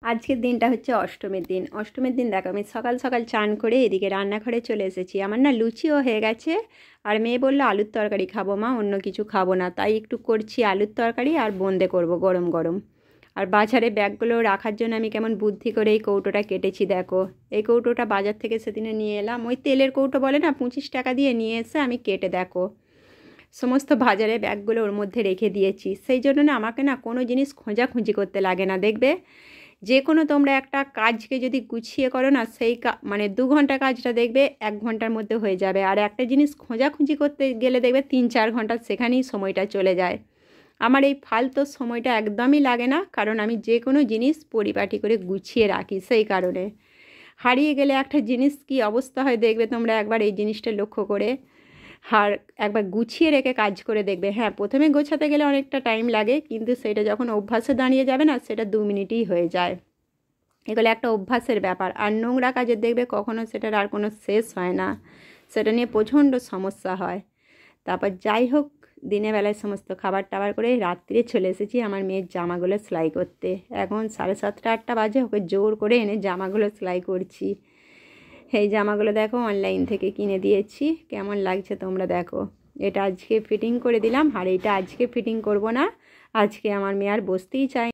আজকের দিনটা হচ্ছে অষ্টমীর দিন। অষ্টমীর দিন দেখো আমি সকাল সকাল চান করে এদিকে রান্নাঘরে চলে এসেছি। আমার না লুচিও হয়ে গেছে, আর মেয়ে বললো আলুর তরকারি খাবো মা, অন্য কিছু খাবো না, তাই একটু করছি আলুর তরকারি আর বোঁদে করব গরম গরম। আর বাজারে ব্যাগগুলো রাখার জন্য আমি কেমন বুদ্ধি করে এই কৌটোটা কেটেছি দেখো। এই কৌটোটা বাজার থেকে সেদিনে নিয়ে এলাম, ওই তেলের কৌটো বলে না, 25 টাকা দিয়ে নিয়ে এসে আমি কেটে দেখো সমস্ত বাজারে ব্যাগগুলো ওর মধ্যে রেখে দিয়েছি। সেই জন্য না আমাকে না কোনো জিনিস খোঁজাখুঁজি করতে লাগে না। দেখবে যে কোনো তোমরা একটা কাজকে যদি গুছিয়ে করো না, সেই মানে 2 ঘন্টা কাজটা দেখবে 1 ঘন্টার মধ্যে হয়ে যাবে। আর একটা জিনিস খোঁজাখুঁজি করতে গেলে দেখবে 3-4 ঘন্টা সেখানেই সময়টা চলে যায়। আমার এই ফালতু সময়টা একদমই লাগে না, কারণ আমি যে কোনো জিনিস পরিপাটি করে গুছিয়ে রাখি। সেই কারণে হারিয়ে গেলে একটা জিনিস কি অবস্থা হয় দেখবে তোমরা একবার এই জিনিসটা লক্ষ্য করে। আর একবার গুছিয়ে রেখে কাজ করে দেখবে, হ্যাঁ প্রথমে গোছাতে গেলে অনেকটা টাইম লাগে, কিন্তু সেটা যখন অভ্যাসে দাঁড়িয়ে যাবে না, সেটা 2 মিনিটেই হয়ে যায়। এগুলো একটা অভ্যাসের ব্যাপার। আর নোংরা কাজের দেখবে কখনো সেটার আর কোনো শেষ হয় না, সেটা নিয়ে প্রচণ্ড সমস্যা হয়। তারপর যাই হোক, দিনের বেলায় সমস্ত খাবার টাবার করে রাত্রে চলে এসেছি আমার মেয়ের জামাগুলো সেলাই করতে। এখন 7:30-8টা বাজে, ওকে জোর করে এনে জামাগুলো সেলাই করছি। এই জামাগুলো দেখো অনলাইন থেকে কিনে দিয়েছি, কেমন লাগছে তোমরা দেখো। এটা আজকে ফিটিং করে দিলাম, আর এটা আজকে ফিটিং করব না, আজকে আমার মেয়ে আর বসতেই চায়